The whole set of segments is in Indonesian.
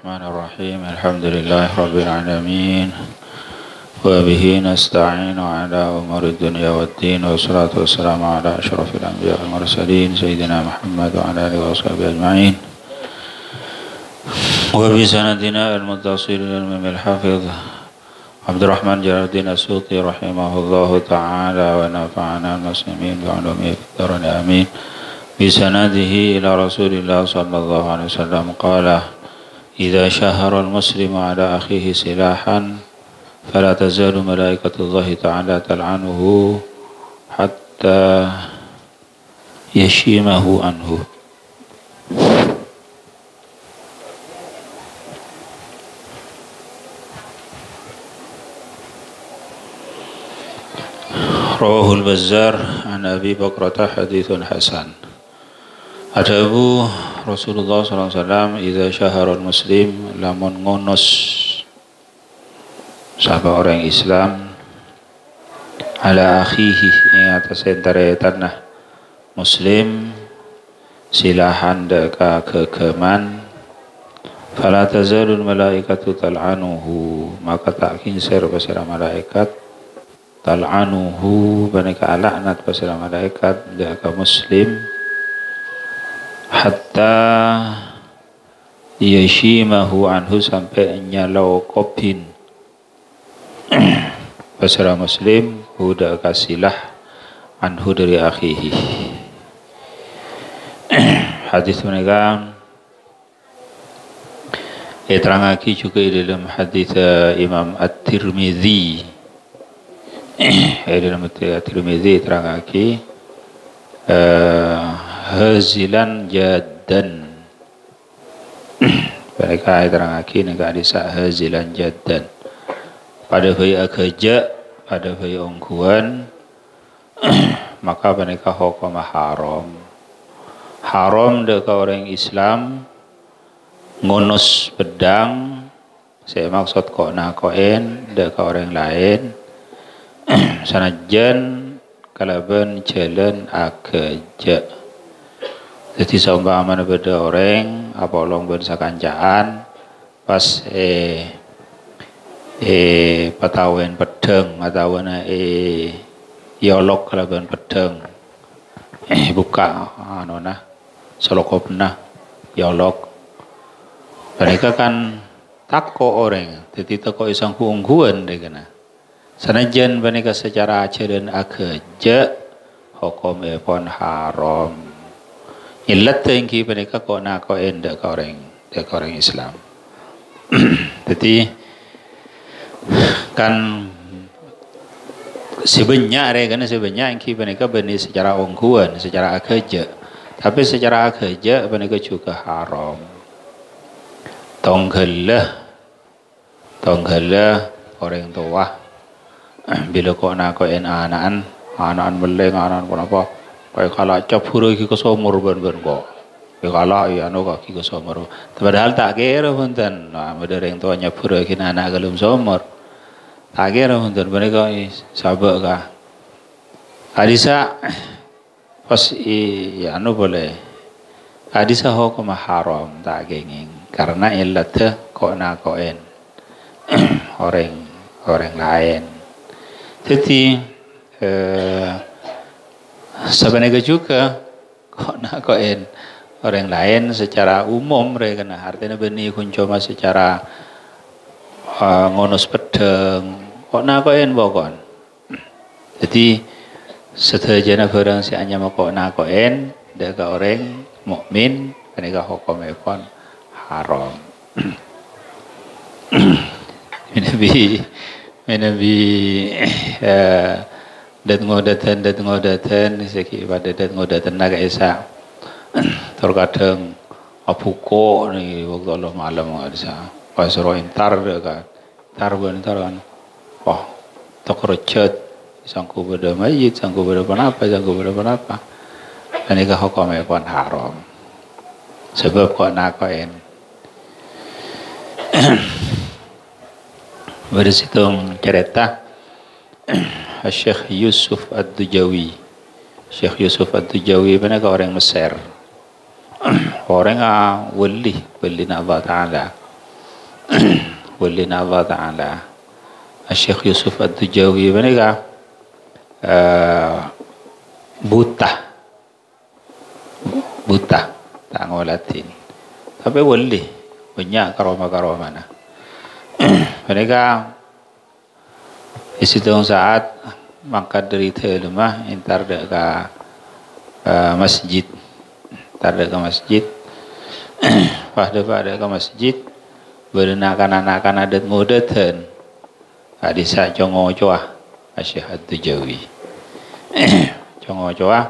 Bismillahirrahmanirrahim. Alhamdulillahirabbil alamin. Wa bihi nasta'in ala umuri dunya waddin. Wassalatu wassalamu ala asyrafil anbiya wal mursalin sayyidina Muhammad wa ala alihi washabihi ajma'in. Wa bi sanadina al-muttasil al-imam al-hafiz Abdurrahman Jalaluddin As-Suyuti rahimahullahu ta'ala wa nafa'ana al-muslimin wa ulumi fid-darin amin. Bi sanadihi ila Rasulillah sallallahu alaihi wasallam qala إذا شهر المسلم على أخيه سلاحا فلا تزال ملائكة الله تعالى تلعنه حتى يشيمه عنه. رواه البزار عن أبي بكرة حديث حسن. Ada Abu Rasulullah SAW idza syaharul muslim lamun ngunus sahabat orang Islam ala akhihi ing atas antara tanah muslim silahan deka kegeman fala tazalul malaikatu tal'anuhu maka tak kinsir pasira malaikat tal'anuhu baneka laknat pasira malaikat deka muslim hatta yashimahu anhu sampai nyalau kopin pasara muslim huda kasilah anhu dari akhihi. Hadis mereka terangaki juga dalam hadis Imam At-Tirmidzi. Dalam At-Tirmidzi terangaki hazilan jaddan. Mereka terangaki negara desa hazilan jaddan. Pada faya kerja, pada faya ongkuan, maka mereka hukum haram. Haram dekat orang Islam ngunus pedang. Saya maksud kok nakoen dekat orang lain. Sanajan kalaban jalan akeja. Jadi seumpama beda orang apa long bersa kancaan pas patawen pedeng atau yolok kalaban pedeng buka anona solokopna yolok mereka kan tako orang jadi tako isang kuungguan deh kena sanajan mereka secara ajaran akeja hukum pon haram. Ilat tinggi mereka kok nak kau endak kau orang Islam. Jadi kan sebenarnya yang mereka benih secara ongkuan, secara akeja. Tapi secara akeja mereka juga haram. Tonggalah orang tua. Bila kau nak kau anak meleng anak apa? Kaya kalau capur iki kesomor ben kok. Ya kalau ya anu kok iki kesomor. Padahal tak kira punten. Nah, model yang tua nyapur iki anak galum somor. Tak kira punten mereka sabak ka. Hadisa pas ya anu boleh. Hadisa hukum haram tak kenging. Karena illatnya kok nakoen orang lain. Jadi sebenarnya juga kok nakoin orang lain secara umum mereka nah artinya benih kuncoma secara ngonus pedeng kok nakoin bokon jadi setajana barang si hanya mau kok nakoin dekat orang mukmin mereka hukum pun haram. Nabi dat ngodatan seki pada dat ngodatan naga esa terkadang apuko ni waktu Allah malam ada pas roh intar dekat tar kan wah terkerjat sangku pada mayit sangku pada apa dan ini hukum pun haram sebab kok nakoin bersitu cerita Syekh Yusuf Ad-Dujawi. Syekh Yusuf Ad-Dujawi mereka orang Mesir. Orang wali Allah Ta'ala. Walina Allah Ta'ala Syekh Yusuf Ad-Dujawi mereka buta tak ngolatin tapi wali banyak karomah mana mereka di situ saat mangkat dari rumah entar dekat masjid pada ke masjid berenakan adat modern hadisa jongo coah Syekh Ad-Dujawi jongo coah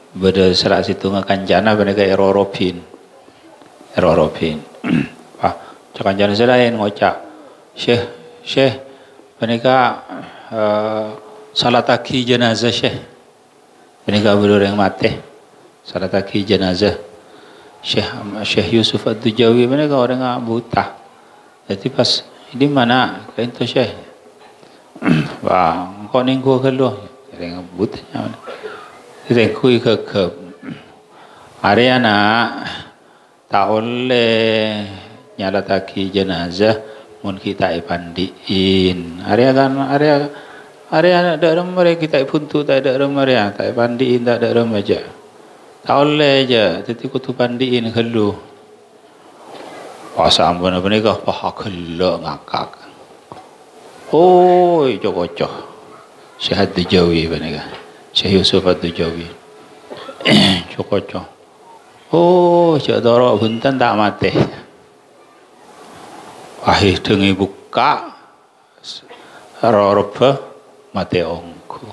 beda serak situ ngakancana mereka eroropin ah cakanjana selain ngocak Syekh mereka salataki jenazah mereka berdua yang mati salataki jenazah Syekh Yusuf Ad-Dujawi mereka orang buta jadi pas di mana kain tu Syekh wah kau ninggu keluar orang butanya mana jadi kui ke Ariana tak oleh nyalataki jenazah mun kita ipandiin area ada mereka kita puntu tak ada mereka tak ipandiin tak ada aja tak oleh aja jadi kutu pandiin kelu pasal ampun mereka paha kelu ngakak oh cocok Syekh Ad-Dujawi mereka Syekh Yusuf Ad-Dujawi cocok oh cak dorok buntan tak mati ahih dengi buka rorba mati ongku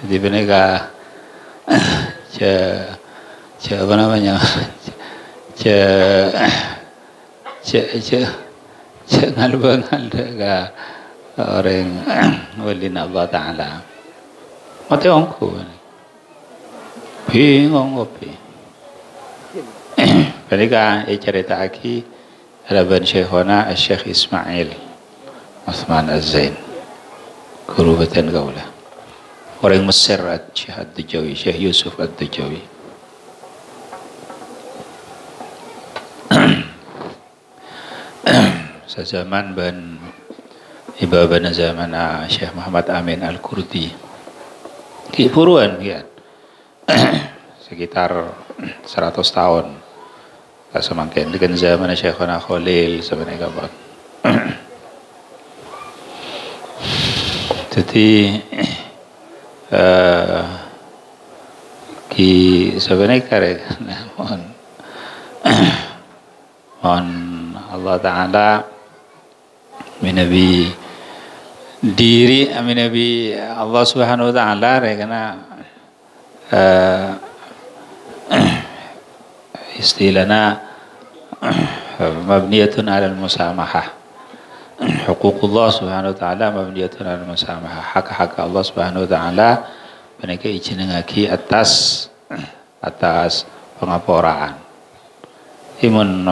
di benega apa namanya ngalbangal ga orang walina Allah Ta'ala mati ongku bingung kopi mereka cerita lagi ada ban Syekhona Syekh Ismail Uthman Az-Zain guru batan gaula orang Mesir Syekh Ad-Dujawi Syekh Yusuf Ad-Dujawi sezaman ban ibabana zaman Syekh Muhammad Amin Al-Kurdi di Puruan ya sekitar 100 tahun semakin dengan zaman Syekhona Khalil sebenarnya kabar jadi ki sebenarnya kare mohon Allah Ta'ala minabi diri minabi Allah Subhanahu Wa Ta'ala karena istilahnya mabniyatun 'ala al-musamahah huququllah subhanahu wa ta'ala mabniyatun 'ala al-musamahah hak-hak Allah subhanahu wa ta'ala mereka ijenengaki atas pengaporaan imun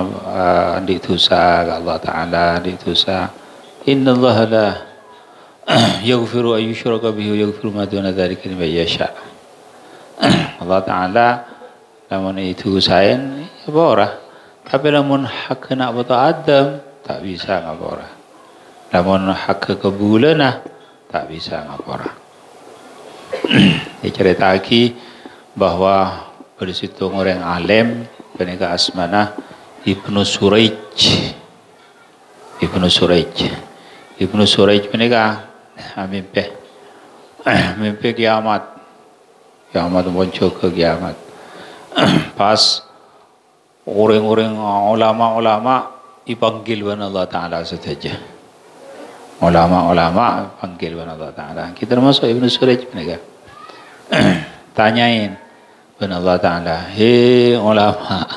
ditusa Allah ta'ala ditusa innallaha la yaghfiru an yushraka bihi wa yaghfiru ma duna dzalika liman yasha Allah ta'ala namun itu sain boleh tapi namun hak nak bertaadam tak bisa ngapora namun hak kebulana tak bisa ngapora dicerita lagi bahwa pada situ orang alim penega asmana Ibnu Suraij penega mimpi kiamat muncul ke kiamat pas orang-orang ulama dipanggil oleh Allah Ta'ala saja ulama panggil oleh Allah Ta'ala kita termasuk Ibnu Suraij mereka tanyain oleh Allah Ta'ala hei ulama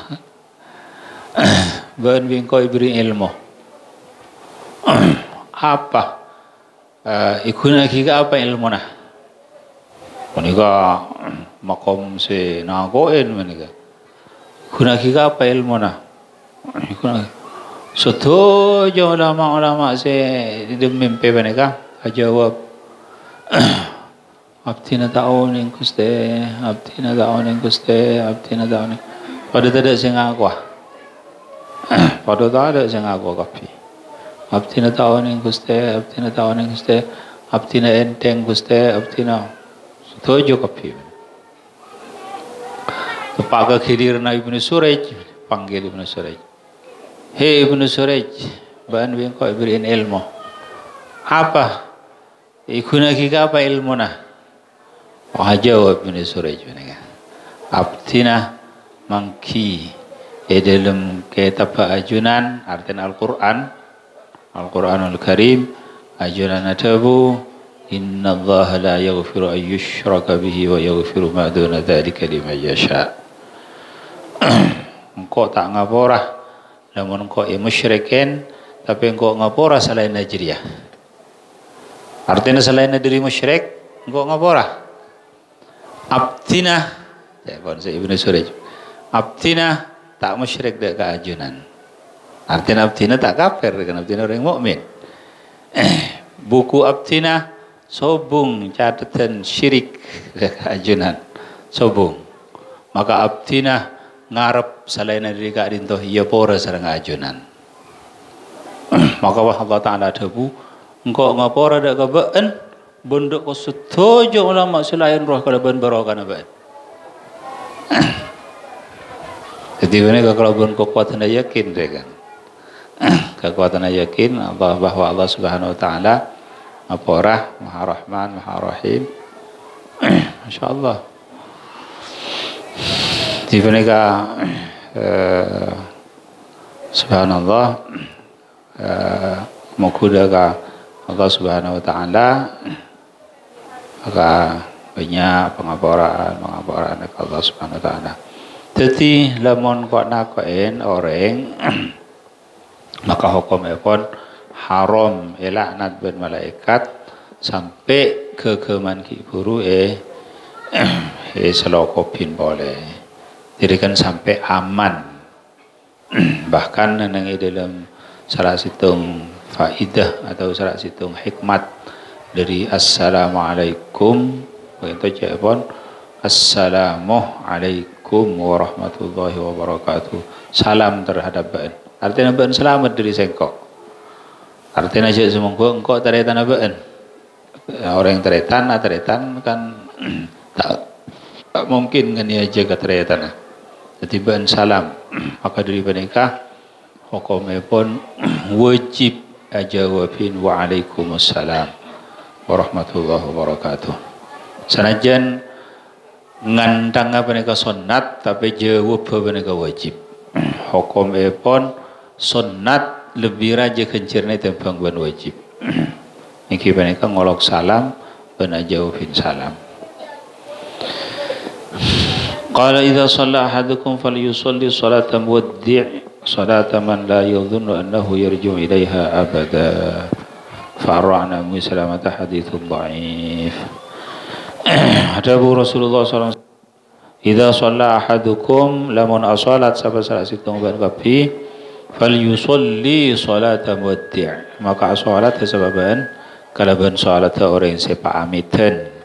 ben bingkau beri ilmu apa ikuna kika apa ilmu nah menika makom se nagoen menika guna kika apa ilmu na guna soto jo ulama se mimpi menika jawab abtina ta'awun in kuste Pada tidak sing aku. Pada tak ada sing aku kapi. Abdi na tahu ning Gusti, abdi na tahu ning Gusti, abdi na enteng Gusti, abdi na setuju kapi. Kepaga khidir na Ibnu Suraj, panggil Ibnu Suraj. Hei Ibnu Suraj, ban bengko beriin ilmu. Apa? Ikuna kika apa ilmu na? Wah jawab Ibnu Suraj ni kan. Abdina mangki dalam kitab ajunan artinya Al-Quran, Al-Quranul Karim, ajunan atabu inna Allah la yaghfiru an yushraka bihi wa yaghfiru ma duna dzalika liman yasha. Engkau tak ngapora namun engkau musyrikin tapi engkau ngapora selain najriyah. Artinya selain dari musyrik engkau ngapora. Abdina Ibnu Suraj. Abdina tak musyrik dek keajunan. Artinya abdina tak kafir dengan abdina orang mukmin. Buku abdina sobung catatan syirik dek keajunan. Sobung. Maka abdina ngarep selain dari keadintoh ia pora sareng ajunan. Maka Allah Ta'ala debu engkau ngapora dek kebeen bunduk setuju ulama selain roh kalau ben barokah ben. Jadi ini kalau pun kekuatan yakin kan, kekuatan yakin Allah bahwa Allah Subhanahu Wa Taala Maha Maha Rahman, Maha Rahim, Masya Allah. Jadi ini Subhanallah, mukuda Allah Subhanahu Wa Taala, maka banyak pengabaran Allah Subhanahu Wa Taala. Jadi lamun kok nakoin orang maka hukumnya pun haram laknat ben malaikat sampai ke keman kiburu selokopin boleh. Jadi kan sampai aman. Bahkan nang dalam salah situng faidah atau salah situng hikmat dari assalamualaikum begitu je pun assalamualaikum warahmatullahi wabarakatuh. Salam terhadap baen. Artinya baen selamat dari sengkok. Artinya je semongko engkau teretan baen. Orang yang teretan kan tak mungkin kan dia jaga teretan. Jadi baen salam. Maka dari mereka hukumnya pun wajib jawabin waalaikumsalam warahmatullahi wabarakatuh. Sanajan ngandang apa mereka sunat tapi jawab apa mereka wajib. Hukum pun sunat lebih raja kencirnya tentang ban wajib. Niki mereka ngolok salam ban jawabin salam. Qala idza shalla ahadukum falyusalli salatan waddi' salata man la yadhunnu annahu yarji'u ilaiha abada. Fara'na muslimata haditsun dha'if. Ada Rasulullah SAW. Idza shalla ahadukum lamun asalat sabar salat situng ban kapi fal yusalli salatan waddi'. Maka salat sababan kalaban salat orang sepa amitan.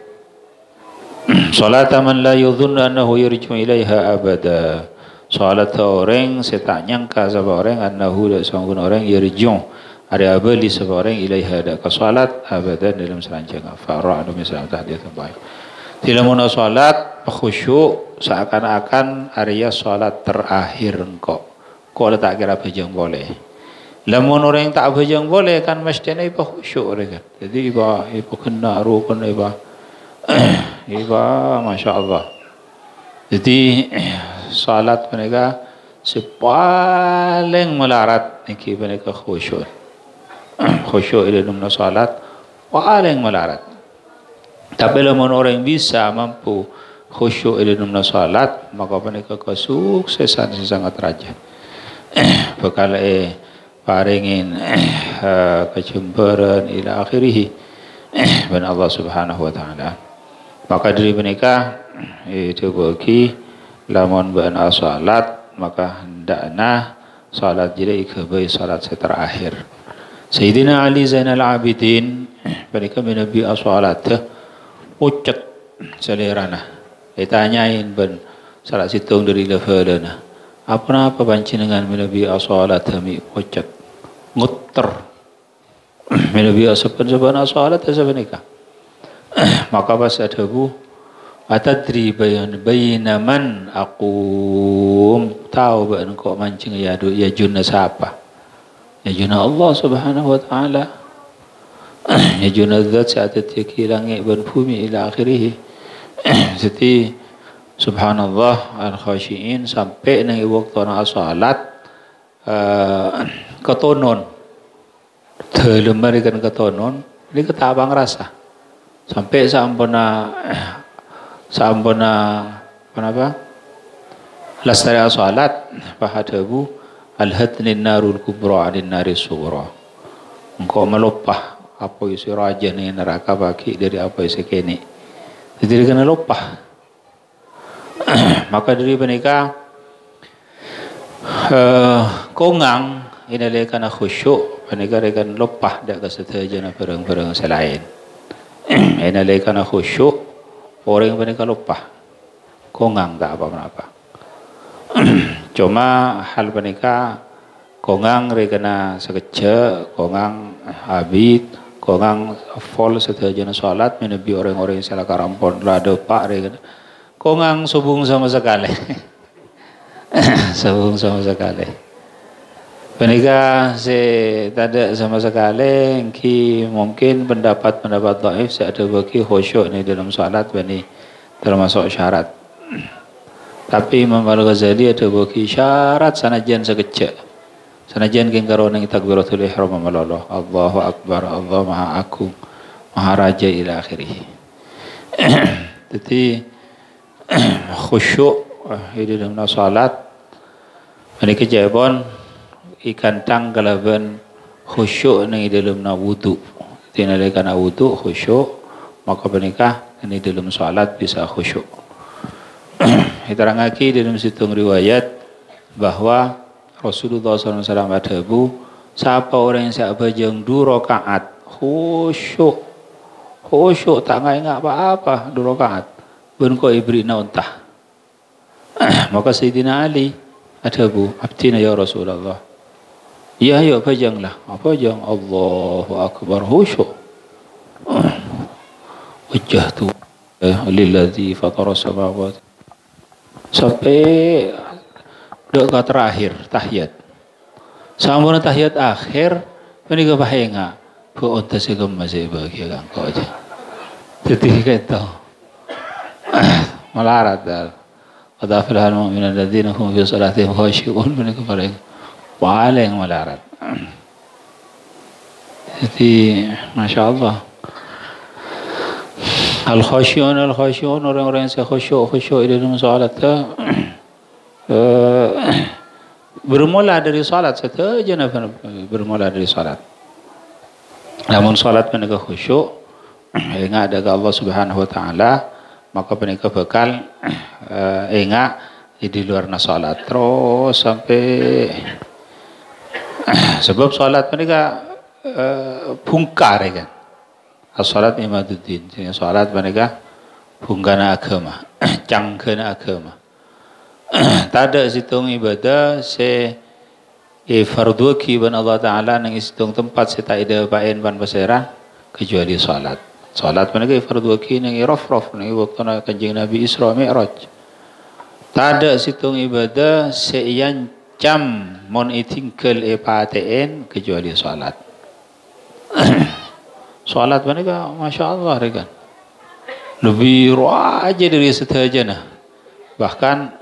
Salat man la yadhunnu annahu yarji'u ilaiha abada. Salat orang setak nyangka sabab orang annahu dak sanggun orang yarji'u ada abali sabab orang ilaiha dak salat abadan dalam selanjang farah anu misalnya hadis baik. Tidak mau salat khusyuk seakan-akan area salat terakhir engkau. Kau letak kira bejang boleh. Lamun orang yang tak bejang boleh kan mestinya iba khusyuk mereka. Jadi iba kena rukun iba Masya Allah. Jadi salat mereka sepaling melarat niki mereka khusyuk. Khusyuk di dalam salat paling melarat. Tapi lamun orang bisa mampu khusyuk di dalam salat maka mereka kesuksesan sangat raja. Bakal paringin kecemburuan ila akhirih ben Allah Subhanahu Wa Taala. Maka dari mereka itu bagi lamun ban salat maka hendakna salat jadi kebaik salat terakhir. Sayyidina Ali Zainal Abidin mereka menabi salat ucap selerana. Ditanyain ben salat situng dari levelana. apa pancingan minabi asalat mi pocet ngutter minabi asapan asalat asabanika maka pas adabu atadri bayna man aqum tahu ba engkau mancing ya junna siapa ya junna Allah subhanahu wa ta'ala ya junna zat saat yaki langit dan bumi ila akhirih jadi subhanallah al-khashiin sampai nang waktu na salat ketonon telemar ikan ketonon ini ketabang rasa sampai sampuna apa lastari salat fahadabu al-hadnin narul kubra alin naris sughra engkau melopah apa isi raja ni neraka bagi dari apa isi kini jadi kena lopah maka dari menikah kongang ini lekana khusyuk menikah rekan lopah dak kesetajana barang-barang selain ini lekana khusyuk orang yang menikah lupa kongang tak apa-apa cuma hal menikah kongang rekana sekecil kongang habit kongang full setajana salat menebi orang-orang yang salah karampon lada pak rekana kongang subung sama sekali subung sama sekali menikah tak ada sama sekali ki mungkin pendapat dhaif saya ada bagi khusyuk ni dalam salat bani termasuk syarat tapi Imam Al-Ghazali ada bagi syarat sanajan sekecil sanajan king karo nang takbiratul ihram Allah Allahu akbar Allah maha agung maha raja ila akhirih jadi khusyuk di dalam salat menikah jabon ikan tanggalaban khusyuk ni dalam na wudu tinadakan wudu khusyuk maka menikah ni dalam salat bisa khusyuk diterangake dalam situng riwayat bahwa Rasulullah SAW adabu siapa orang yang siapa jeng 2 rakaat khusyuk tak ingat apa-apa 2 rakaat ben ko ibrina untah maka Sayyidina Ali adabu abtina ya Rasulullah ya pajanglah apa jang Allahu akbar khusyuk wajjahtu lillazi fatara samawati sampai doa terakhir tahiyat sampun tahiyat akhir menika bahenga bu onta segem masih bahagia kang kok aja jadi gitu malarat dal qad al mu'minuna alladzina hum fi salatihim khashi'un menika paling melarat. Jadi Masya Allah Al-khasyi'un orang-orang yang khusyuk di dalam salat bermula dari salat saja bermula dari salat namun salat mereka khusyuk ingat ada Allah Subhanahu wa taala maka mereka bakal ingat di luar salat terus sampai sebab salat mereka bungkar kan salat imaduddin salat mereka bunggana agama cangkena agama tak ada situng ibadah fardu ki ban Allah taala nang situng tempat tak ada bain ban pasera kecuali salat mereka fardu ki nang raf nang waktu kanjeng Nabi Isra Mi'raj tak ada situng ibadah seyan jam mon itingkel paten kecuali salat salat mereka Masya Allah rekan lebih raja dari setajana bahkan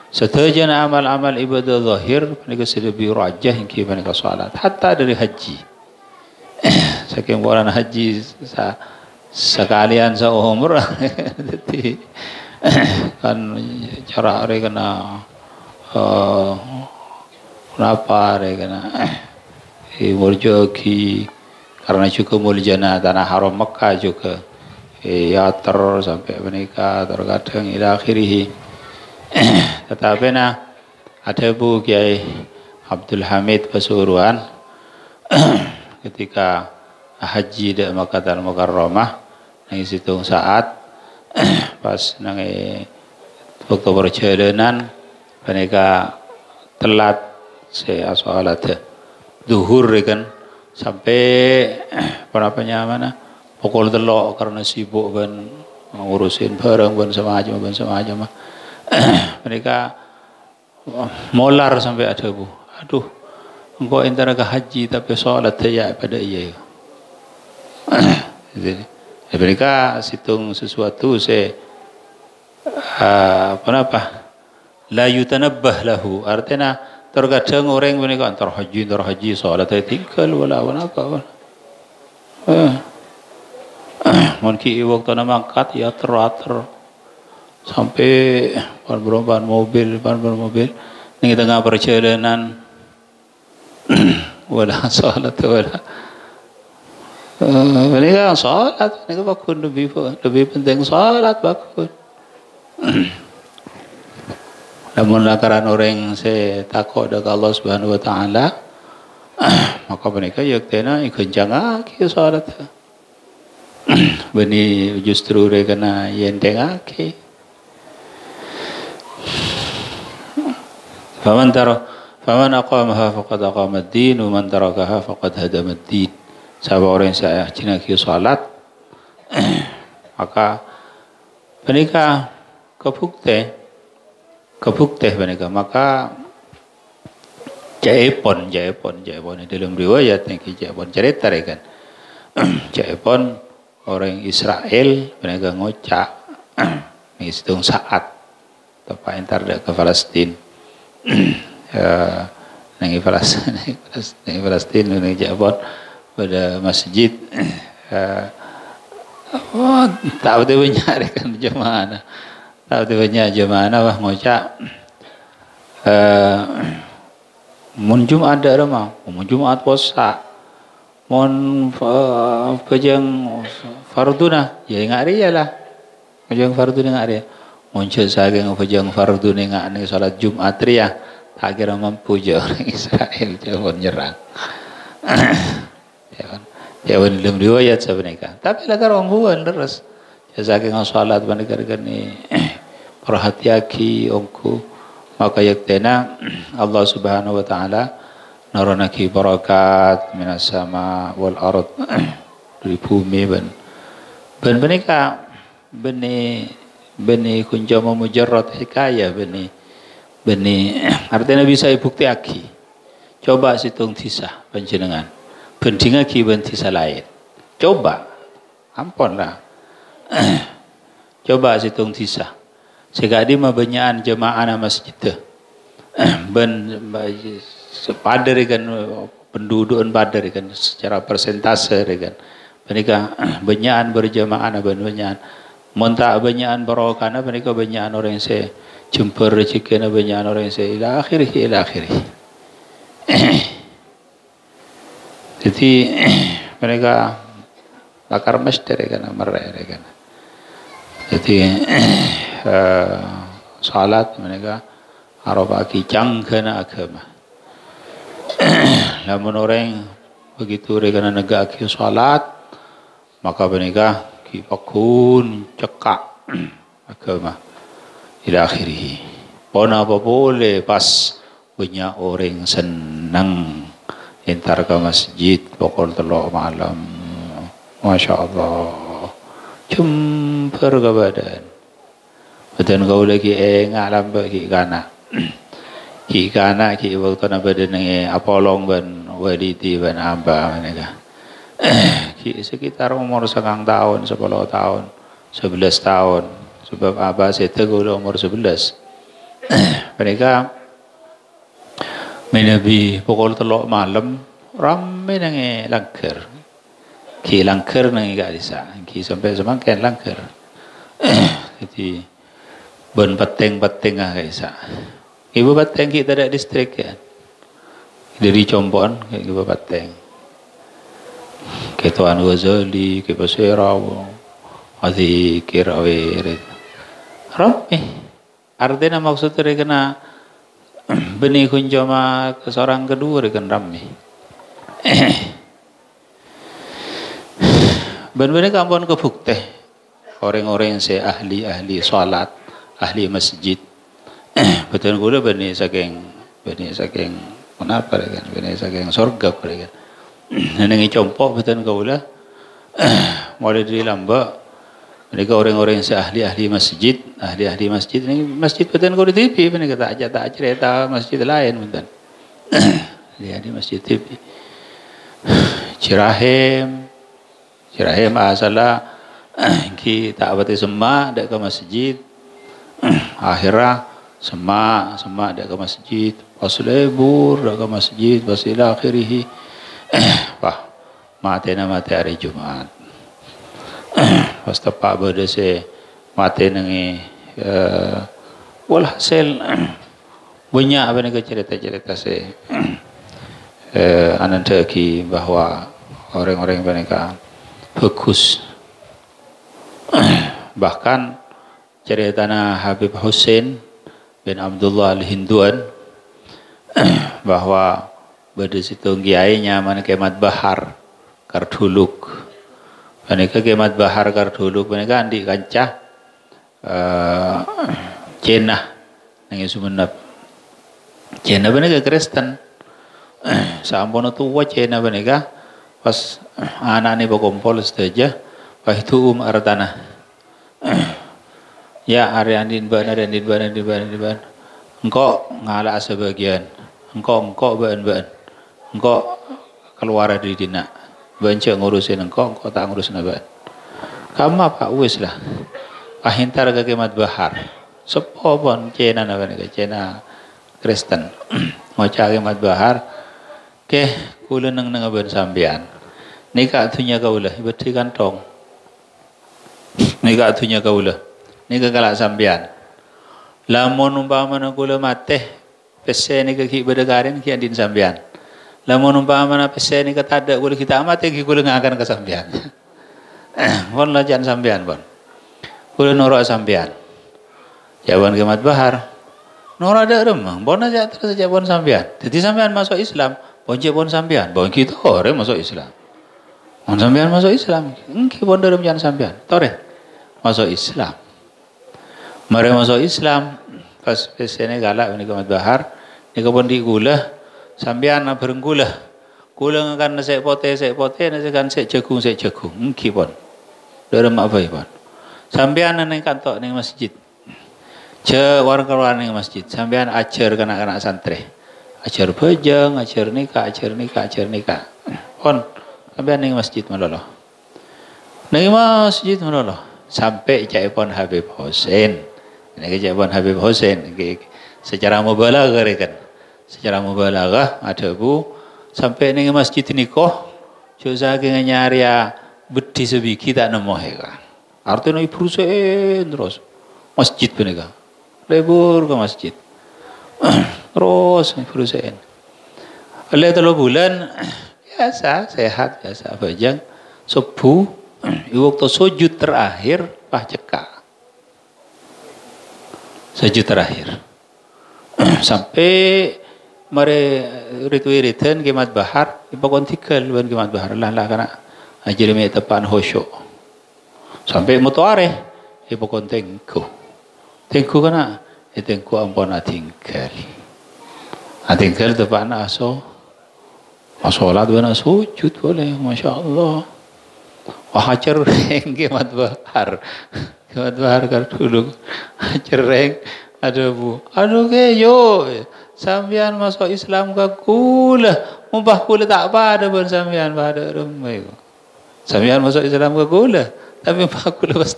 setajana amal-amal ibadah zahir mereka lebih raja hingga mereka salat hatta dari haji saking orang haji sekalian seumur jadi kan cara mereka kenapa kena murjoki karena juga muljana tanah haram Mekah juga yater sampai menikah terkadang ila akhirih tetapi ada Bu Kiai Abdul Hamid Pasuruan ketika haji di Makkah Al-Mukarramah nang situng saat pas nang waktu perjalanan mereka telat saya sholat zuhur kan sampai berapanya mana pukul telok karena sibuk kan ngurusin barang ban semacam mereka molar sampai ada bu aduh engkau antara ke haji tapi sholat ya pada iya jadi mereka hitung sesuatu apa la yutanabbah lahu artinya terkadang orang mereka antar haji salat tinggal wala apa mungkin waktu nama angkat ya teratur sampai ban mobil di tengah perjalanan wala salat wala mereka salat mereka bakun lebih penting salat bakun. Namun lakaran orang saya takut dengan Allah Subhanahu Wa Taala, maka mereka yaktena ikencang aki salat. Beni justru mereka na yenteng aki. Faman aqamaha faqad aqama ad-din, wa man tarakaha faqad hadama ad-din. Siapa orang saya cinaki salat, maka mereka kebukti mereka maka Jaipon dalam riwayat yang Jaipon cerita kan Jaipon orang Israel mereka ngocak menghitung saat tepat entar ke Palestina nengi Palestina nengi Jaipon pada masjid tak betul banyak kan jemaah tak banyak jemaah wah ngocak mun Jumat ada mah mun Jumat puasa mun pejang farduna ya ngari lah pejang farduna ngari mun saking pejang farduna ngani salat Jumat ya tak kira mampu je orang Israel jawab nyerang ya kan jawab dalam riwayat sebenarnya tapi lah orang buan terus saking salat mereka ni perhatiaki ongku maka yaktena Allah Subhanahu Wa Taala naronaki barakat minas sama wal ard dari bumi ben mereka beni kunjama mujarrad hikayah beni artinya bisa bukti aki coba situng tisah panjenengan bendingaki ben tisah lain coba ampunlah coba situng tisah sekali mabanyaan jemaah masjid ben padar kan pendudukan padar kan secara persentase kan mereka banyaan berjemaah banyaan montak banyaan barokana mereka banyaan orang saya jempur rezeki banyaan orang saya ila akhirih jadi mereka bakar masjid kan mereka kan jadi salat mereka arabaki jangkana agama namun orang begitu mereka negaki salat maka mereka kipakun cekak agama ila akhirih pon apa boleh pas banyak orang senang entar ke masjid pukul 3 malam Masya Allah jempur ke badan betul kau lagi ngalam bagi kana ki waktu na badan ng apolong ban waliti ban amba mereka ki sekitar umur 9 tahun 10 tahun 11 tahun sebab abah saya teguh umur 11 mereka menabi pukul 3 malam ramai nang langker ki langker nang gadisa ki sampai semakin langker jadi ben peteng kaisa ibu peteng kita ada distrik ya dari Combon kayak ibu peteng ke Tuan Ghazali ke Pasiraw adi kirawe ramai artinya maksudnya kena benih kunjama ke seorang kedua kan ramai benar-benar kampung kebukti orang-orang yang saya ahli salat ahli masjid betul kula bani saking kenapa kan bani saking surga kan nengi compok betul kula mulai dari lamba mereka orang-orang yang ahli masjid ini masjid betul kula di TV mereka tak cerita masjid lain betul di masjid TV Cirahim asalah ki tak abati semua dak ke masjid akhirah semak dak ke masjid pas lebur dak ke masjid pas ila akhirih mati hari Jumat pas tepak berdese mati nengi walhasil banyak apa nih cerita se ananda ki bahwa orang-orang mereka bagus bahkan ceritanya Habib Hussein bin Abdullah Al-Hinduan bahwa pada situ kiainya mana kemat bahar karduluk mereka kemat bahar karduluk mereka andi kancah Cina yang Sumenep Cina mereka Kristen sampun tua Cina mereka pas anak ini berkumpul saja pas itu artana ya Ariandin ban engkau ngalah sebagian engkau ban engkau keluar dari dina banyak ngurusin engkau tak ngurusin ban kamu apa wis lah ahintar ke kemat bahar sepopon Cina Cina Kristen mau cari kemat bahar ke kula nang ban sampean nika atunya kaula ibeti kantong nika atunya kaula nika kalak sampean lamun umpamana kula mate pese nika ki bedagarin ki andin sampean lamun umpamana pese nika tada kula kita mate ki kula ngakan ke sampean pon lajan sampean pon kula norok sampean jawan kemat bahar norok ada remang pon aja terus jawan sampean jadi sampean masuk Islam bonje pon sampean bon kita orang masuk Islam mon sampean masuk Islam engki pon dalam jangan sampean tore masuk Islam mare masuk Islam pas pesene galak ni kemat bahar ni pon di gula sampean berenggulah gula ngakan sek pote nase kan sek jagung engki pon dalam apa pon sampean nang kantor ning masjid ce warga ning masjid sampean ajar kanak-kanak santri ajar bajang, ajar nikah. Pon, sampai ning masjid malolo. Ning masjid malolo. Sampai jaipon Habib Hussein. Ini jaipon Habib Hussein. Secara mubalaghah kan. Secara mubalaghah ada bu sampai ning masjid niko. Coba saking nyari bedi sebiki tak nemu heka. Artinya ibu Hussein terus masjid benika. Lebur ke masjid. Terus berusaha. Oleh 3 bulan biasa sehat biasa bajang subuh waktu sujud terakhir pah cekak. Sujud terakhir. Sampai mare ritu-iritan kemat bahar ipakon tikal ban kemat bahar lah kana ajir me tepan khusyuk. Sampai mutuare ipakon tengku. Tengku kana tengku ampun tinggal. Tinggal depan aso salat wana sujud boleh masyaallah wah hajar reng kemat bahar kan dulu hajar reng ada bu aduh ke yo sampean masuk Islam ka kula mumpah kula tak pada pun sampean pada rumai sampean masuk Islam ka kula tapi mumpah kula pas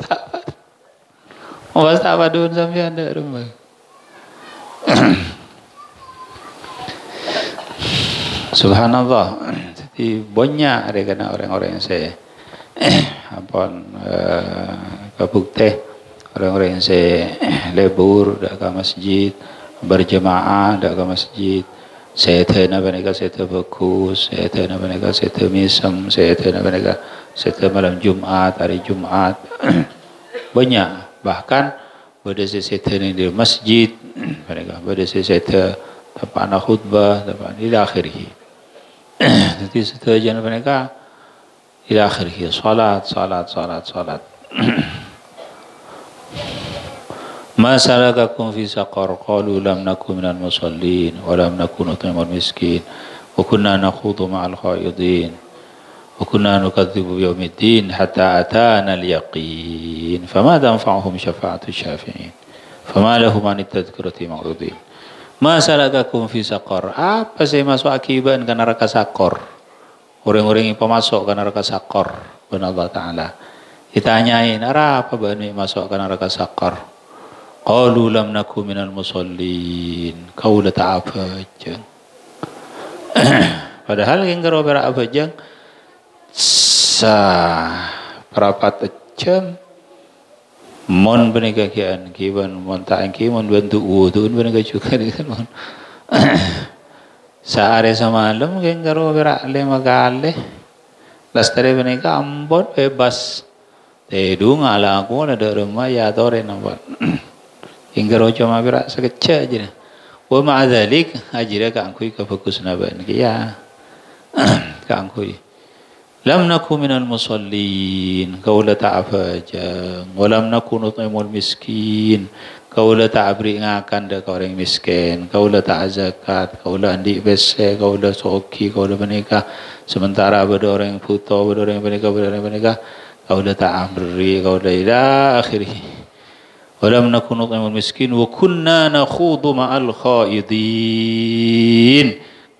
tak pada pun sampean dak rumai Subhanallah. Jadi banyak ada orang-orang yang saya kabukte orang-orang yang saya lebur dak ke masjid berjemaah dak ke masjid saya tena mereka saya bagus saya tena mereka saya misam saya tena mereka saya malam Jumat hari Jumat banyak bahkan pada saya di masjid mereka pada saya tempat khutbah tempat ila akhirih. Jadi seterusnya mereka ila akhirih salat. Ma salakakum fi saqar qalu lam naku minal musallin wa lam naku nut'imul miskin wa kunna nakhudu ma'al khaidin wa kunna nukadzibu biyaumiddin hatta atana al-yaqin fama tanfa'uhum syafa'atu syafi'in fama lahum anit tadhkirati ma'rudin. Ma salakakum fi saqar, apa sih masuk akibat ke neraka sakor? Orang-orang yang pemasuk ke neraka sakor benar Allah Ta'ala ditanyain apa bani masuk ke neraka sakor? Qalu lam naku minal musallin. Kau dah tak apa je. Padahal yang kau berapa je? Perapat jam. Mon benika kian, kian mon tak kian mon bantu tu benika juga ni kan mon. Sehari semalam yang kau berapa lima kali. Lastari benika ambon bebas. Tedung ala aku ada rumah ya tore nampak. Hingga rojo mabira sekecil aja. Wa ma'adzalik ajira ka angkui ka fokus naban ya. Ka angkui. Lam naku minal musallin, kau la ta'afa jang. Wa lam naku nut'imul miskin, kau la ta'abri ngakan dak orang miskin. Kau la ta'zakat, kau la andi bese, kau la soki, kau la menikah. Sementara ada orang yang puto, ada orang yang menikah, kau la ta'abri, kau la ila akhirih. Walam nakun nut'imul miskin wa kunna nakhudu ma'al khaidin.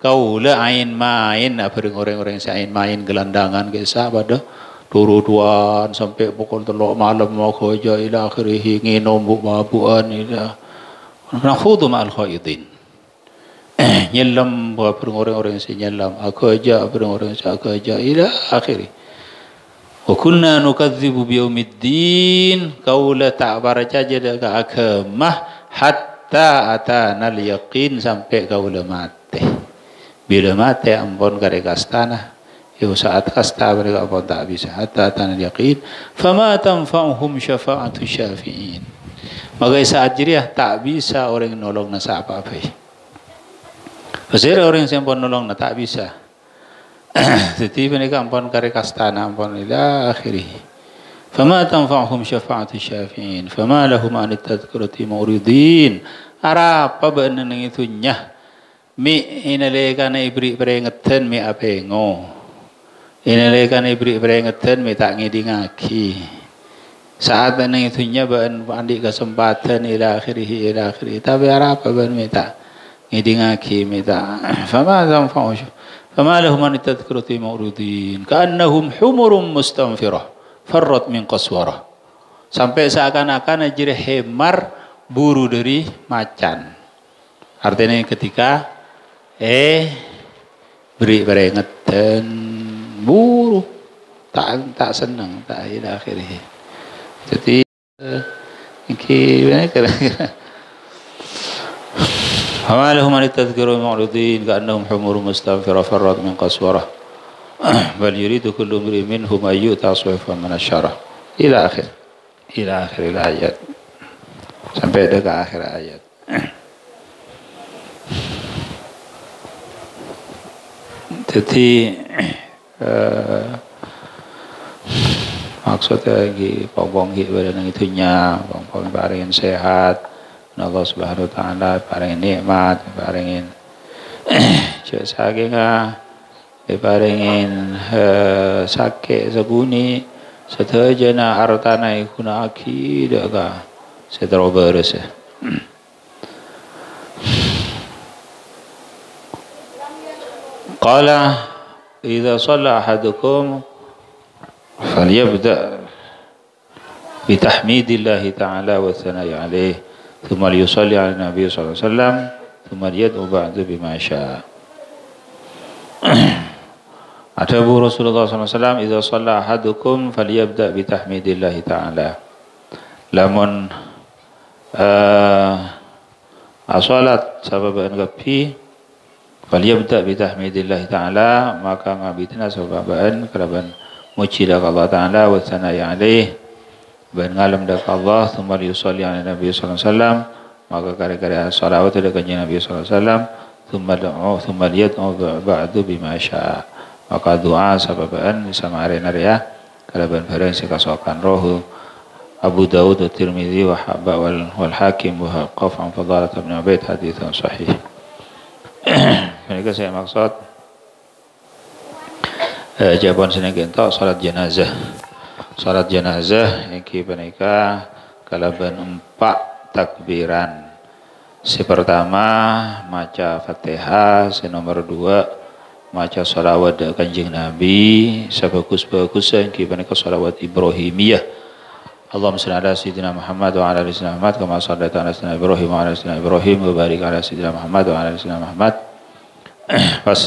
Kaula ain main apa orang-orang yang main gelandangan kisah pada turuan sampai pukul 3 malam mau kerja ila akhirih nginum mabuan ila nakhudu ma'al khaidin. Nyelam apa orang-orang yang nyelam kerja apa orang-orang yang kerja ila akhirih. Wa kunna nukadzibu biyaumiddin, kaula tak baca jadi ke agama hatta atana al-yaqin sampai kaula mati. Bila mati ampun kare kastana, ya saat kasta mereka pun tak bisa hatta atana al-yaqin, fama tanfa'uhum syafa'atu syafi'in. Maka saat jiriah tak bisa orang nolong na sa apa-apa. Pasal orang yang pun nolong na tak bisa. Jadi mereka ampun kare kastana ampun ila akhirih. Fama tanfa'uhum syafa'atu syafi'in, fama lahum anit tadhkirati muridin. Apa benar nang itu nyah. Mi inalekan ibri peringatan mi apengo. Inalekan ibri peringatan mi tak ngidingaki. Saat nang itu nyah ban andi kesempatan ila akhirih ila akhirih. Tapi apa benar mi tak ngidingaki mi tak. Fama tanfa'uhum فما لهم عن التذكرة معرضين كأنهم حمر مستنفرة فرت من قسورة. Sampai seakan-akan jadi hemar buru dari macan. Artinya ketika beri peringatan buru tak senang tak ila akhirih. Jadi ini kira-kira فما لهم عن التذكر معرضين كأنهم حمر مستنفرة فرت من قسورة بل يريد كل امرئ منهم أن يؤتى صحفا منشرة إلى آخر الآيات sampai ke akhir ayat. Jadi maksudnya lagi pokok badan itunya pokok paringin sehat. Allah Subhanahu wa taala paringin nikmat, paringin saking paringin sakit seguni setajana hartana ikuna akida ka seteroberes. Qala idza shalla ahadukum falyabda bitahmidillahi ta'ala wa thana'i alayhi ثم ليصلي على النبي صلى الله عليه وسلم ثم ليدعو بعد بما شاء. Atabu Rasulullah SAW idza shalla ahadukum falyabda bi tahmidillah ta'ala. Lamun salat sababan gapi falyabda bi tahmidillah ta'ala, maka ngabitina sababan kalaban muji dak Allah Ta'ala wa sana'i alaih ban ngalam dak Allah thumma yusalli ala Nabi sallallahu alaihi wasallam, maka kare-kare salawat dak kanjeng Nabi sallallahu alaihi wasallam, thumma yad'u ba'du bima syaa, maka doa sababan sama arena ya kalaban bareng sing kasokan roh Abu Dawud wa Tirmidzi wa Habba wal Hakim wa Qaf an Fadalah bin Ubaid haditsan sahih. Mereka saya maksud jawaban sini kita salat jenazah. Salat jenazah yang mereka kalaban 4 takbiran. Si pertama maca Fatihah, si nomor 2 maca shalawat Kanjeng Nabi, sebagus-bagus yang mereka shalawat Ibrahimiyah. Allahumma shalli ala sayyidina Muhammad wa ala ali sayyidina Muhammad kama shallaita ala sayyidina Ibrahim wa ala ali sayyidina Ibrahim wa barik ala sayyidina Muhammad wa ala ali sayyidina Muhammad. Pas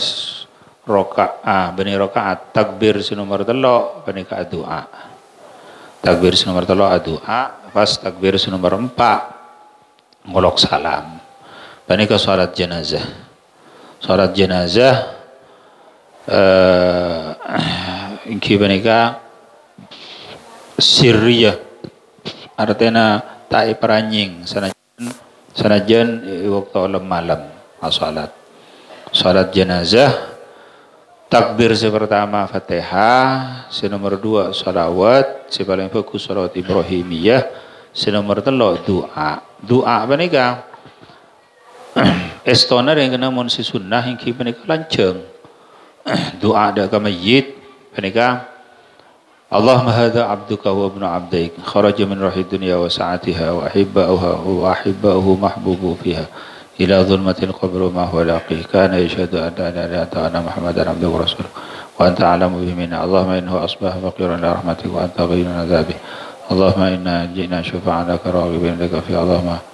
rakaat takbir si nomor 3 panika doa. Takbir si nomor 3 doa, pas takbir si nomor 4 ngolok salam. Panika salat jenazah. Salat jenazah ingki panika sirriyah. Artinya tak peranjing sanajan waktu malam salat. Salat jenazah takbir si pertama Fatihah, si nomor 2 salawat, si paling fokus salawat Ibrahimiyah, si nomor 3 doa. Doa panika estona yang kena mun si sunnah hingki panika lanceng. Doa ada ka mayyit panika Allahumma hadza abduka wa ibnu abdik kharaja min rahid dunya wa sa'atiha wa ahibbahu mahbubu fiha ila dhulmatil qabr ma huwa laqih kana yashhadu an la ilaha illa anta muhammadan abduhu wa rasuluh wa anta a'lamu bihi minna Allahumma innahu asbaha faqiran ila rahmatika wa anta ghayrun adzabi Allahumma inna ji'na syufa'anaka raghibin laka fi Allahumma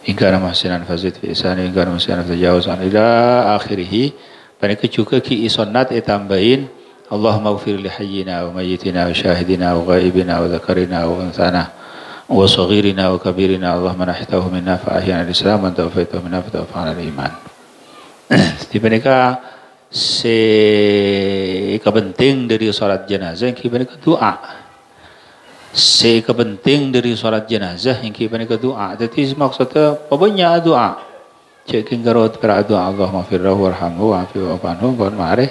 in kana muhsinan fazid fi ihsani in kana muhsinan tajawaz an ila akhirih. Panika juga ki isonnat tambahin Allahumma ighfir li hayyina wa mayyitina wa syahidina wa ghaibina wa dzakarina wa unsana wa saghirina wa kabirina Allahumma nahtahu minna fa ahyana al-islam wa tawaffaytahu minna fa tawaffana al-iman. Di panika se kepenting dari salat jenazah yang panika doa. Se kepenting dari salat jenazah yang panika doa. Jadi maksudnya banyak doa. Cekin garot para doa Allahumma firrahu warhamhu wa'afi wa'afanhu buat mare.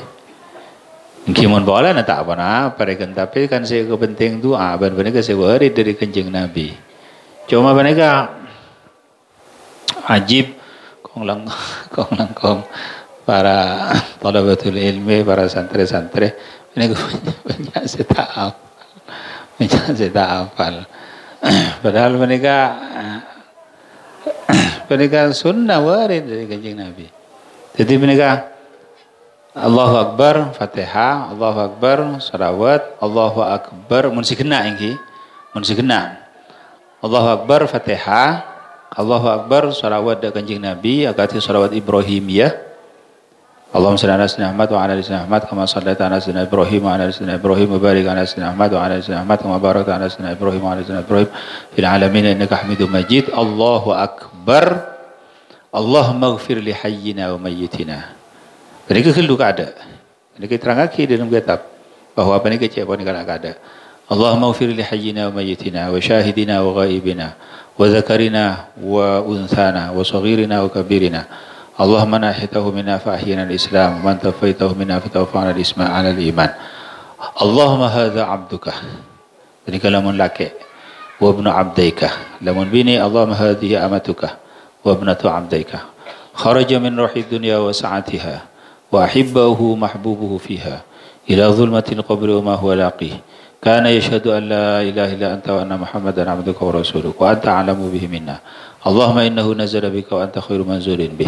Kimun bola na tak apa na, parekan tapi kan saya kepenting doa, ban mereka saya warid dari Kanjeng Nabi. Cuma mereka ajib kong langkong para thalabatul ilmi, para santri-santri, mereka banyak saya tak hafal. Padahal mereka sunnah warid dari Kanjeng Nabi. Jadi mereka Allahu Akbar, Fatihah, Allahu Akbar, salawat, Allahu Akbar, mun si kena ingki, mun si kena. Allahu Akbar, Fatihah, Allahu Akbar, salawat da Kanjeng Nabi, agati salawat Ibrahimiyah. Allahumma shalli ala sayyidina Muhammad wa ala ali sayyidina Muhammad kama shallaita ala sayyidina Ibrahim wa ala ali sayyidina Ibrahim wa barik ala sayyidina Muhammad wa ala ali sayyidina Muhammad kama barakta ala sayyidina Ibrahim wa ala ali sayyidina Ibrahim fil alamin innaka Hamidum Majid. Allahu Akbar. Allahumma ighfir li hayyina wa mayyitina. Mereka keluk ada. Mereka terangkan dalam kitab bahwa apa ni kecil apa ni kalau ada. Allahumma ighfir li hayyina wa mayyitina wa syahidina wa ghaibina wa dzakarina wa unthana wa saghirina wa kabirina. Allahumma nahitahu minna fa ahyina al-islam wa man tafaitahu minna fa tawaffana al-isma' ala al-iman. Allahumma hadza 'abduka. Jadi kalamun laki wa ibnu 'abdika. Lamun bini Allahumma hadhihi amatuka wa ibnatu 'abdika. Kharaja min rahid dunya wa sa'atiha وأحبه محبوبه فيها إلى ظلمة القبر وما هو لاقيه كان يشهد أن لا إله إلا أنت وأن محمدا عبدك ورسولك وأنت أعلم به منا اللهم إنه نزل بك وأنت خير منزول به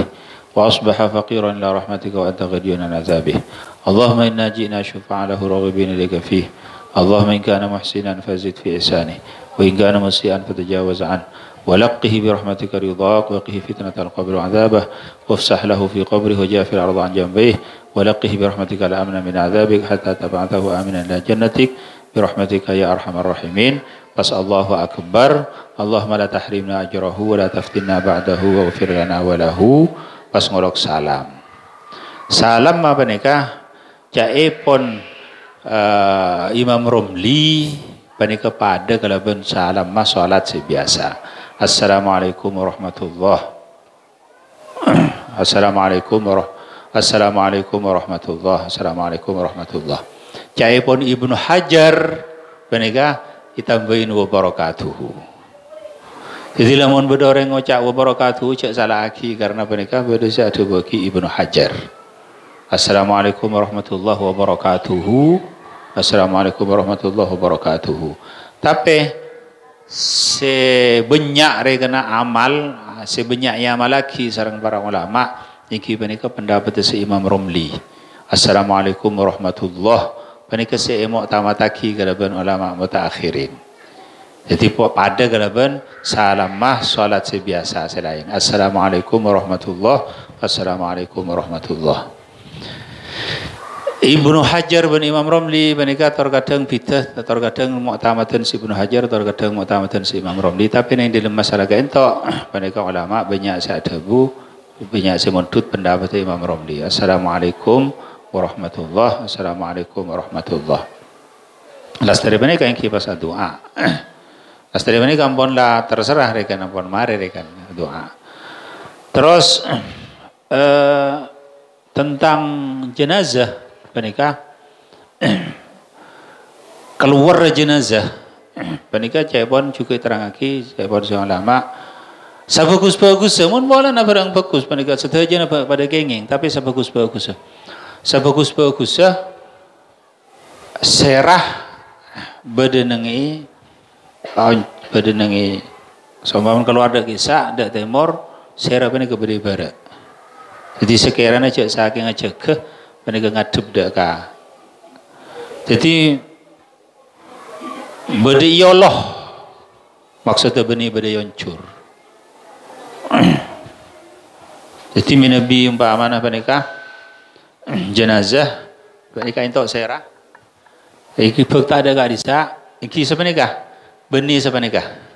وأصبح فقيرا إلى رحمتك وأنت غني عن عذابه اللهم إنا جئنا شفعا له راغبين إليك فيه اللهم إن كان محسنا فزد في إحسانه وإن كان مسيئا فتجاوز عنه ولقه برحمتك رضاك وقه فتنة القبر وعذابه وافسح له في قبره وجافر الأرض عن جنبيه ولقه برحمتك الأمن من عذابك حتى تبعثه آمنا إلى جنتك برحمتك يا أرحم الراحمين. Pas Allahu Akbar, Allahumma la tahrimna ajrahu wa la taftinna ba'dahu waghfir lana wa lahu. Pas ngolok salam. Salam apa nikah? Caepon Imam Romli panika pada kalaban salam mas salat sebiasa. Assalamualaikum warahmatullahi Assalamualaikum warahmatullahi. Caepon Ibnu Hajar panika ditambahin wa barakatuhu. Jadi lamun bedoreng ngucap wa barakatuhu cak salah aki karena mereka berdasar ada bagi Ibnu Hajar. Assalamualaikum warahmatullahi wabarakatuh. Assalamualaikum warahmatullahi wabarakatuh. Tapi sebanyak rekana amal, sebanyak yang malaki sarang para ulama iki mereka pendapat si Imam Romli. Assalamualaikum warahmatullahi. Mereka se mu'tamataki galaban ulama mutaakhirin. Jadi pada galaban salamah salat sebiasa selain Assalamualaikum warahmatullahi. Assalamualaikum warahmatullahi. Ibnu Hajar bin Imam Romli mereka terkadang bidah, terkadang mu'tamatan si Ibnu Hajar, terkadang mu'tamatan si Imam Romli. Tapi yang dalam masalah entok mereka ulama banyak seadabu, banyak semudut pendapat Imam Romli. Assalamualaikum warahmatullahi. Assalamualaikum warahmatullahi. Las dari mereka yang kipas doa. Las dari mereka ampun lah terserah rekan ampun mari rekan doa. Terus tentang jenazah penikah keluar jenazah penikah cepon juga terangaki cepon seorang lama sebagus-bagus mun boleh na barang bagus penikah setaja pada gengeng tapi sebagus-bagus sebagus-bagus serah bedenengi sombong keluarga kisah dak temor serah penikah beri barat. Jadi sekiranya cek saking aja ke penikah ngadep dak ka. Jadi bade Allah maksudnya benih bade yoncur. Jadi minabi umpamana penikah jenazah penikah entok serah. Iki bekta ada gak disa, iki sepenikah benih sepenikah.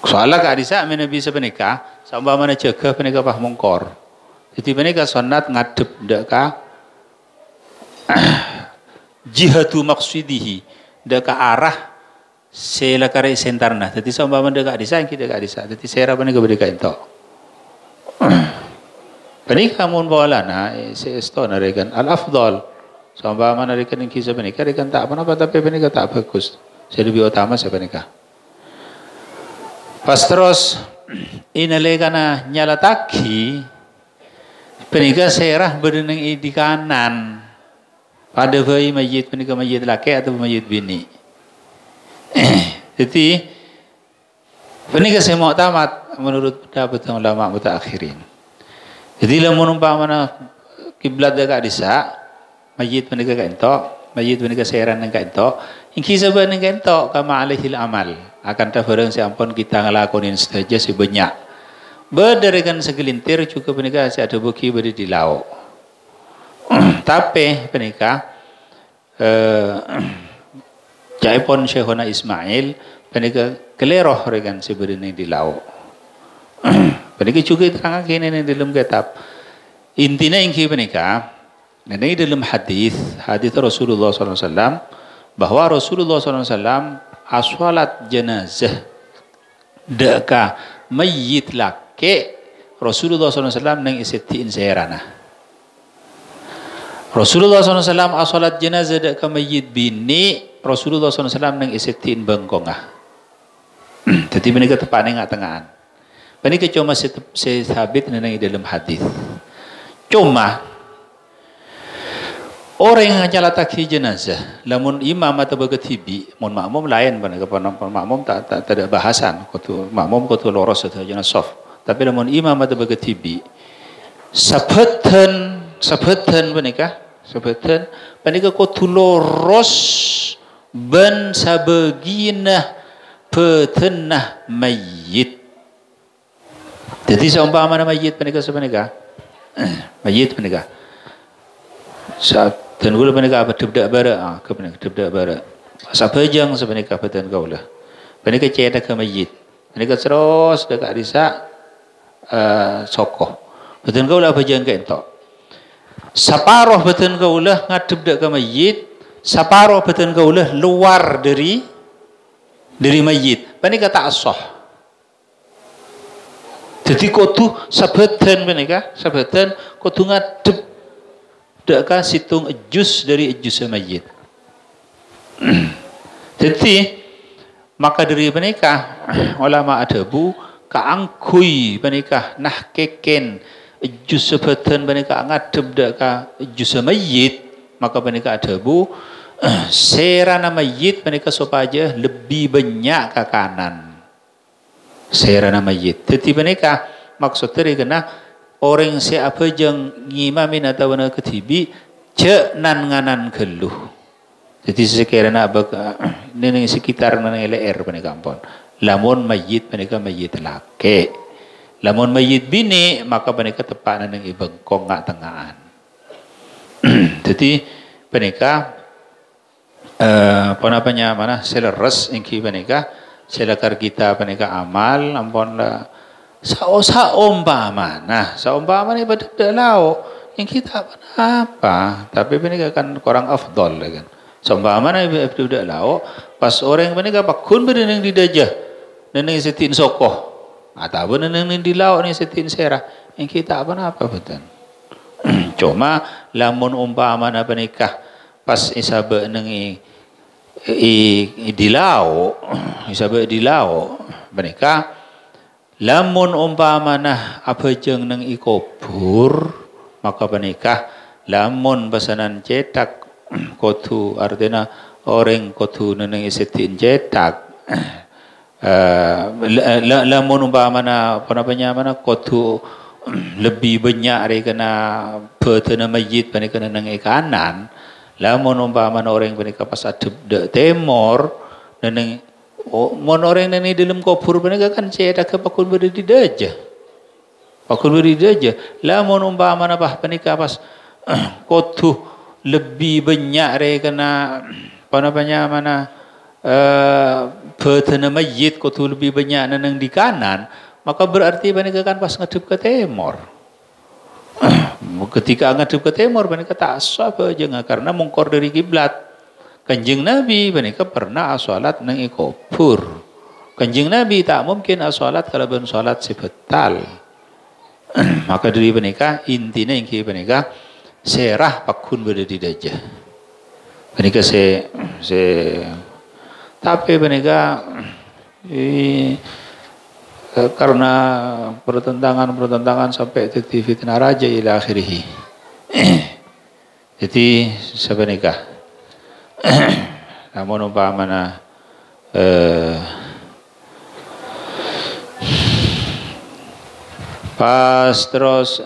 Soalnya gak disa minabi sepenikah samba mana jaga penikah pah mungkor. Jadi penikah sunat ngadep dak ka jihatu maqsidihi dak ka arah sela kare sentarna. Jadi samba mana dak disa kita gak disa. Jadi sera penikah berdeka entok. Penikah mun bawalana seesto narekan al afdal. Samba mana rekan yang kisah penikah rekan tak apa-apa tapi penikah tak bagus. Saya lebih utama saya penikah. Pas terus inale kana nyala taki penikah serah berdeneng di kanan pada bayi mayit penikah mayit laki atau mayit bini. Jadi penikah saya mau tamat menurut pendapat ulama mutaakhirin. Jadi lamun umpamana kiblat dekat desa mayit penikah entok mayit penikah seran nang entok ingki saban nang entok kama alaihil amal akan ta bareng sampun kita ngelakonin saja sebanyak berdarikan segelintir juga penikah si ada buki beri di laut. Tapi penikah jaipon Syekhona Ismail penikah keleroh rekan si beri di laut. Penikah juga terangkan ini dalam kitab intinya ingki penikah. Nah, ini dalam hadis Rasulullah SAW bahwa Rasulullah SAW aswalat jenazah deka mayit laki Rasulullah SAW nang isitiin seherana. Rasulullah SAW aswalat jenazah deka mayit bini Rasulullah SAW nang isitiin bengkongah. Jadi mereka tepatnya nggak tengahan. Mereka cuma sehabit nang dalam hadis. Cuma orang yang nyalataki jenazah, lamun imam atau begetibi, mun makmum lain, makmum tak ada bahasan, makmum kutu loros atau jenazah soft. Tapi lamun imam atau begetibi, sabetan menikah, kutu loros ben sabeginah petenah mayit. Jadi seumpama mayit menikah, mayit menikah. Dan gula penikah apa debdak bara, ke penikah debdak bara. Sapajang sepenikah petan kaulah. Penikah ceda ke mayit. Penikah terus dekat desa sokoh. Petan kaulah pajang ke entok. Saparoh petan kaulah ngadep dak ke mayit. Saparoh petan kaulah luar dari mayit. Penikah tak sah. Jadi kotu sabetan penikah, sabetan kotu ngadep dekat situng ejus dari ejus mayit. Jadi maka dari menikah ulama adabu kaangkui menikah nah keken jus sebeten menikah ngadep deka jus mayit maka menikah adabu serana mayit menikah supaya lebih banyak ke kanan serana mayit. Jadi menikah maksud dari kena orang siapa jeng ngimamin atau wana ketibi cek nan nganan geluh. Jadi sekiranya abang ini sekitar nang LR menikah ampun. Lamun mayit menikah mayit laki. Lamun mayit bini maka menikah tepat nang ibengkong ngak tengahan. Jadi menikah penapanya mana seleres ingki menikah selakar kita menikah amal ampun lah saumpama nah saumpama ni betul lau yang kita apa tapi menikah kan kurang afdol kan saumpama ni betul lau pas orang menikah pakun berenang di dajah neneng setin sokoh atau neneng di lau ni setin serah yang kita apa betul. Cuma lamun umpama apa nikah pas isabe nengi di lau isabe di lau menikah lamun umpama nah apa jeng neng ikobur maka menikah lamun pesanan cetak kotu artinya orang kotu neneng isetin cetak lamun umpama nah apa namanya mana kotu lebih banyak dari kena petena mayit pada kena nang kanan lamun umpama orang pada pas adep de temor nang mon orang nang dalam kubur pada kan cedak ke pakun beri di daja pakun beri di daja lamun umpama bah pada pas kotu lebih banyak dari kena apa namanya mana petena mayit kotu lebih banyak nang di kanan maka berarti mereka kan pas ngadep ke timur. Ketika ngadep ke timur mereka tak sah aja karena mungkor dari kiblat. Kanjeng Nabi mereka pernah salat nang kubur. Kanjeng Nabi tak mungkin salat kalau ben salat sebetal. Maka dari mereka intinya yang mereka serah pakun berada di dajah. Mereka tapi mereka karena pertentangan sampai jadi fitnah raja ila akhirih. Jadi siapa nikah? Namun umpamana pas terus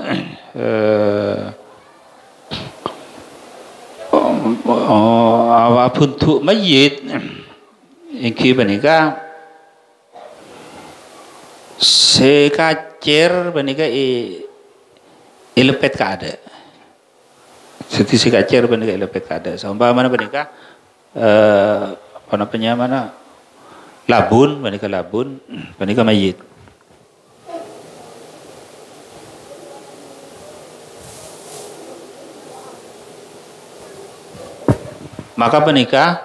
apapun tu mayit yang kita nikah sekacir benika ilepet kada. Seti sekacir benika ilepet kada. Seumpama benika apa namanya mana labun benika mayit. Maka benika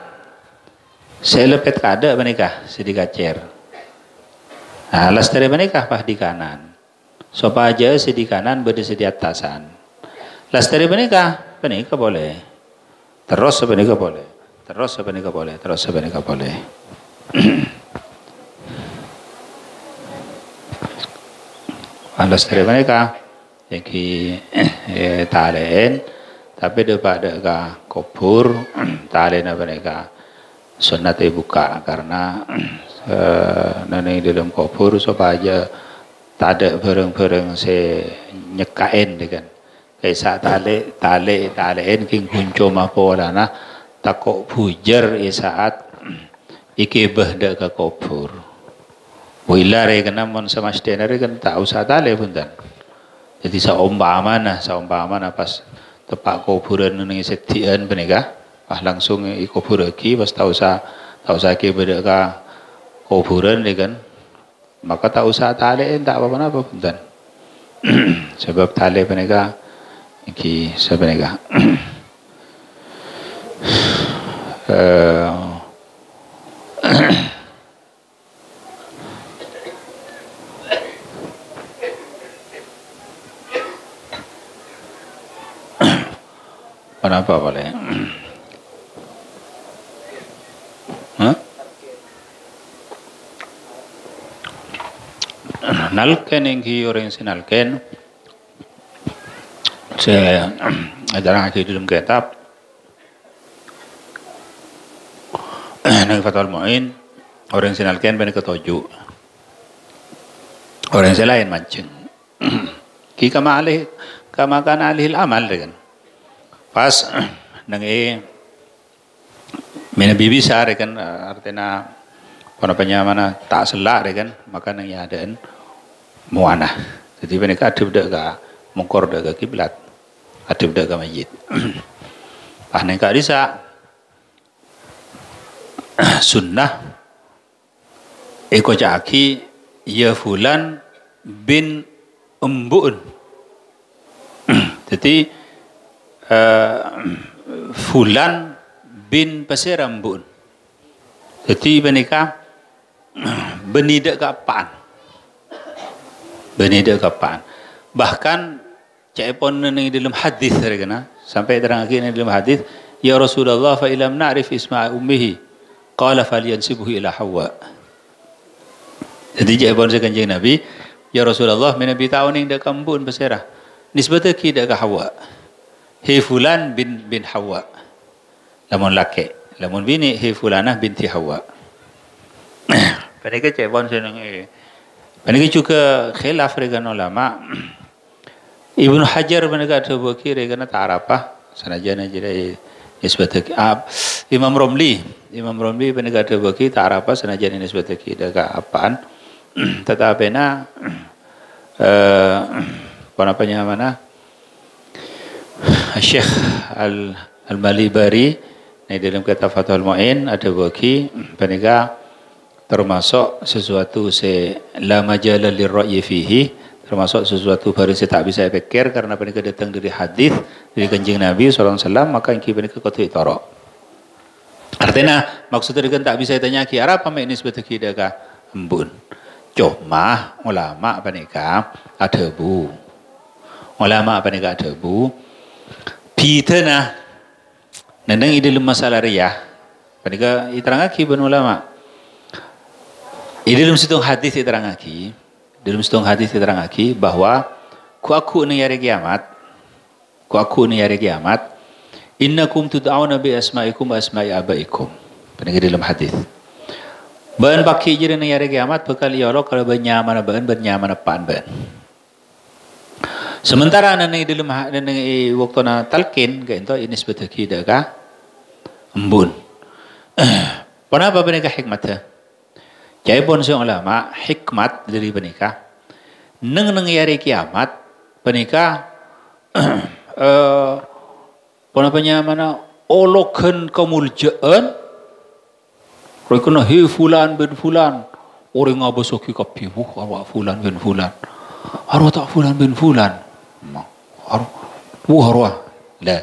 selepet kada benika sedikacir. Nah, lastari menikah pah di kanan. Sopa aja di kanan berdiri di atasan. Lastari menikah boleh. Terus menikah boleh. Terus menikah boleh. Terus menikah boleh. Lastari menikah yang ki talen tapi daripada kubur talen menikah sunat buka karena nanti dalam kubur supaya tak ada barang-barang se nyekain dengan kayak saat talein king kunco mapola na takok pujar saat ikibah dak ke kubur wilare kena mon sama stenare kan tak usah tale punten jadi saumpama pas tepak kuburan nang setian benika langsung ikubur lagi pas tak usah ikibah ka kuburan kan maka tak usah talein tak apa-apa punten sebab tale penega iki sebenega kenapa boleh? Hah? nalken ingki orang sinalken saya ajarang aki dalam kitab nang Fathul Mu'in orang sinalken ben ketujuh orang selain mancing ki kama kan alih amal kan pas nang mena bibi sare kan artinya panapanya mana tak selak kan maka nang adaan muana jadi mereka ada budak ka mungkor dak kiblat ada budak ka masjid nang ka disa sunnah eko jaki ya fulan bin Umbu'un jadi fulan bin Pasir Umbu'un jadi mereka benidak kapaan bahkan caipon ni dalam hadis regana sampai terang lagi ni dalam hadis ya Rasulullah fa ilam na'rif isma ummihi qala falyansibuhu ila Hawa jadi caipon sekanjeng Nabi ya Rasulullah Nabi tahu ni dak kambun pasirah nisbatnya ki dak Hawa hi fulan bin Hawa lamun laki lamun bini hi fulanah binti Hawa Panika cebon senang panika juga khilaf regan ulama Ibnu Hajar panika terbukti regan tarapah sanajana jadi nisbatake Imam Romli panika terbukti tarapah sanajana nisbatake daga apaan tetapi na panapanya mana Syekh Al-Malibari di dalam kitab Fathul Mu'in ada bukti panika termasuk sesuatu la majala lirra'yi fihi termasuk sesuatu baru saya tak bisa fikir karena mereka datang dari hadis dari kanjeng Nabi SAW maka ingki mereka kotu itara artinya maksudnya kan tak bisa tanya ki arah apa ini sebetulnya daga embun cuma ulama mereka ada bu pitana nandang dalam masalah riyah mereka iterangaki ben ulama dalam situng hadis diterangaki bahwa ku aku ni hari kiamat innakum tud'auna bi asma'ikum wa asma'i abaikum pendengar dalam hadis ban baki jadi ni hari kiamat bakal ya Allah kalau bernyaman apaan ban sementara nang dalam waktu na talqin ka ento ini sebetulnya daga embun kenapa pendengar hikmatnya Jaipun seorang ulama hikmat dari penikah neng yari kiamat penikah penapanya mana olokan kemuliaan rekena hi fulan bin fulan orang ngabasoki kapi arwah fulan bin fulan arwah tak fulan bin fulan arwah lah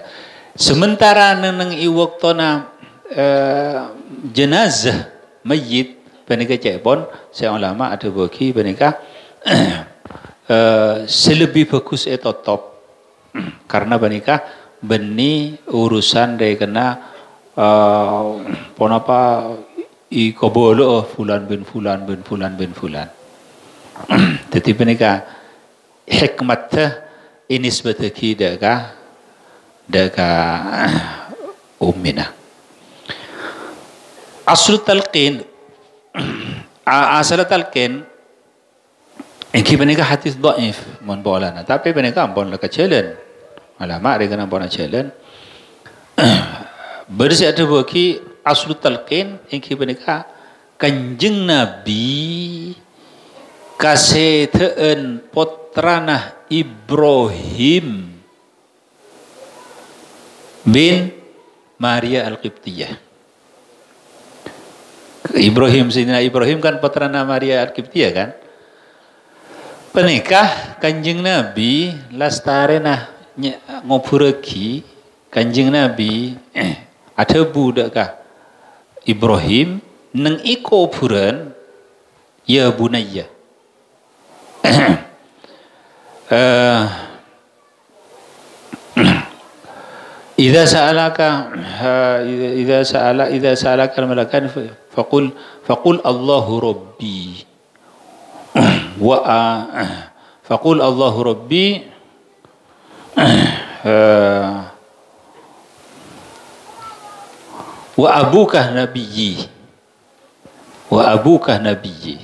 sementara neng iwaktona jenazah mayit Penika cekpon, saya ulama ada bagi penika selebih bagus itu top karena penika beni urusan dari kena ponapa i kobolo fulan bin fulan. Jadi penika hikmatnya ini sebetulnya daga ummina. Asal talqin asal talqin ini benika hadis dhaif mon bolana tapi benika ampun laka challenge ulama mereka ampun challenge bersi ada bagi asal talqin ini benika kanjeng Nabi kaseteun putrana Ibrahim bin Maria Al-Qibtiyah Sayyidina Ibrahim kan putrana Maria Al-Qibtiyah kan penikah kanjeng Nabi lastarena ngopureki kanjeng Nabi ada budak kah Ibrahim neng iko puran ya bunayya Idza sa'alaka al-malakan faqul Allahu rabbi wa faqul Allahu Rabbi wa abukah nabiyyi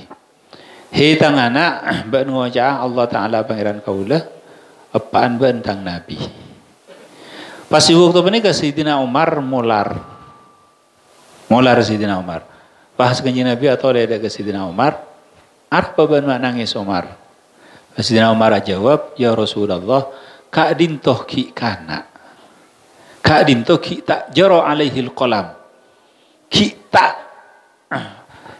he tangana ba ngoja Allah taala pangeran kaula apaan ba tentang nabi pas waktu menika Sayyidina Umar molar Sayyidina Umar pas kanjeng Nabi atau ada ke Sayyidina Umar apa ban nangis Umar Sayyidina Umar jawab ya Rasulullah ka dintoh ki kana ka dintoh ki tak jaro alaihil qalam ki tak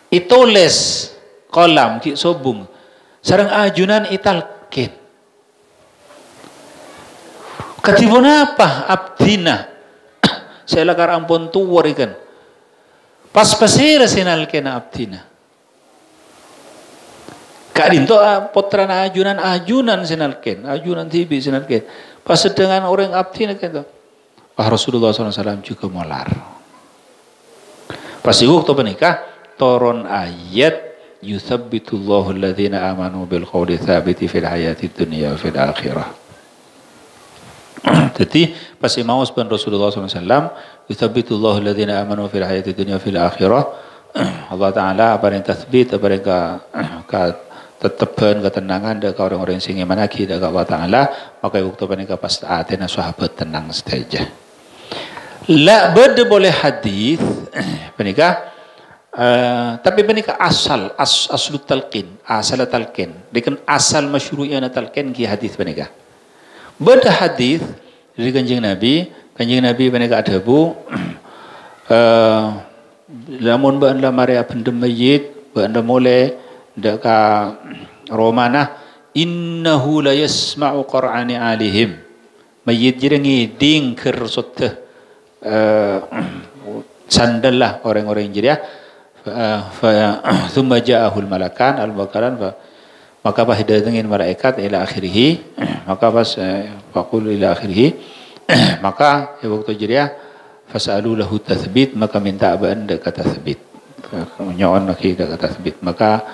itules kolam ki sobung sareng ajunan italkin katibun apa abdina saya lakar ampun tuwar ikan pas pasir sinalkin abdina kadin to potrana ajunan sinalkin ajunan tibi sinalkin pas dengan orang abdina gitu Rasulullah SAW juga molar pas waktu menikah turun ayat yuthabbitullahu alladhina amanu bil qawli tsabiti fil hayati dunya wa fil akhirah. Jadi pas mau sepen Rasulullah SAW yuthabbitullahu alladhina amanu fil hayati dunya wa fil akhirah Allah Ta'ala apa yang tathbit apa yang tetapkan ketenangan dekat orang-orang yang iman lagi dekat Allah Ta'ala maka waktu mereka pas atena sahabat tenang saja. La beda boleh hadis menikah tapi menikah asal talqin dengan asal masyru'iyana talqin ki hadis menikah beda hadis dari kanjeng Nabi menikah ada bu lamun ba anda mari pendem mayit ba anda mulai deka romanah innahu la yasma'u qur'ani alihim mayit jirengi ding ker sotte sandal lah orang-orang jiria thumma ja'ahul malakan al-bakaran maka pas datengin malaikat ila akhirih maka pas faqul ila akhirih maka waktu jiria fasalu lahu tathbit maka minta abaan dekat tathbit nyawan lagi dekat tathbit maka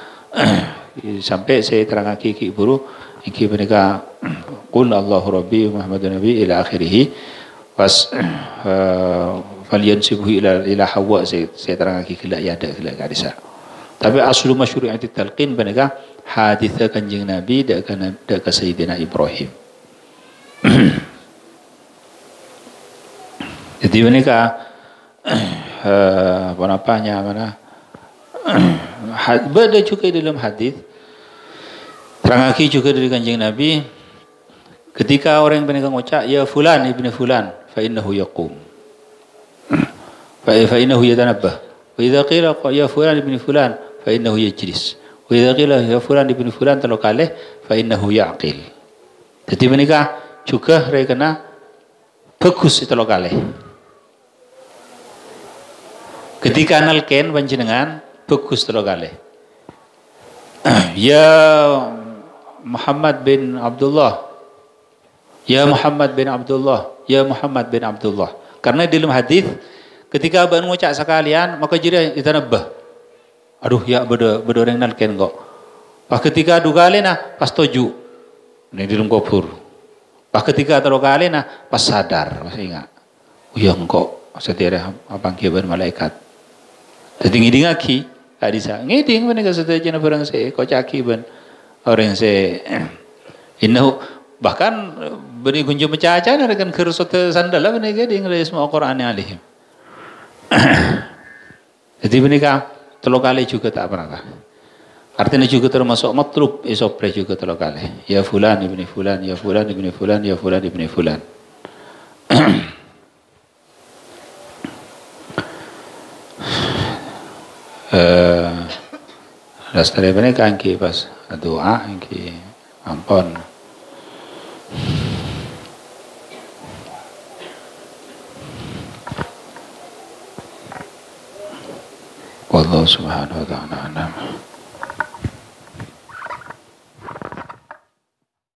sampai saya terangaki ki buru iki mereka qul Allahu Rabbi Muhammadun Nabi ila akhirih pas falyansibuhu ila Hawa saya terangkan kila ya ada kila kadisa tapi aslu masyru'iyat talqin benega hadis kanjeng Nabi dekat Sayyidina Ibrahim jadi benega mana ada juga dalam hadis terangkan juga dari kanjeng Nabi ketika orang benega ngucap ya fulan ibnu fulan fa innahu yaqum فإنه يتنبه وإذا قيل يا فلان ابن فلان فإنه يجلس وإذا قيل يا فلان ابن فلان تلو kalih فإنه يعقل jadi menikah juga rekena bagus itu lo kalih ketika nalken panjenengan bagus itu lo kalih ya Muhammad bin Abdullah ya Muhammad bin Abdullah ya Muhammad bin Abdullah karena dalam hadis ketika abang ngucap sekalian maka jadi kita nabah aduh ya beda orang nalken kok pas ketika dua kali nah pas toju ini di dalam kubur pas ketika terlalu kali nah pas sadar masih ingat ya engkau setiap abang kiban malaikat jadi ngiding lagi gak bisa ngiding mana setiap jenis orang saya kau caki ban orang saya innahu bahkan beri kunjung mencaca dengan kerusut sandal lah benar gak dengan semua Quran alihim jadi menikah telur kali juga tak pernah artinya juga termasuk matlub isopre juga telur kali ya fulan ibni fulan ya fulan ibni fulan ya fulan ibni fulan Lastari menikah angki pas doa angki ampun Wallahu subhanahu wa ta'ala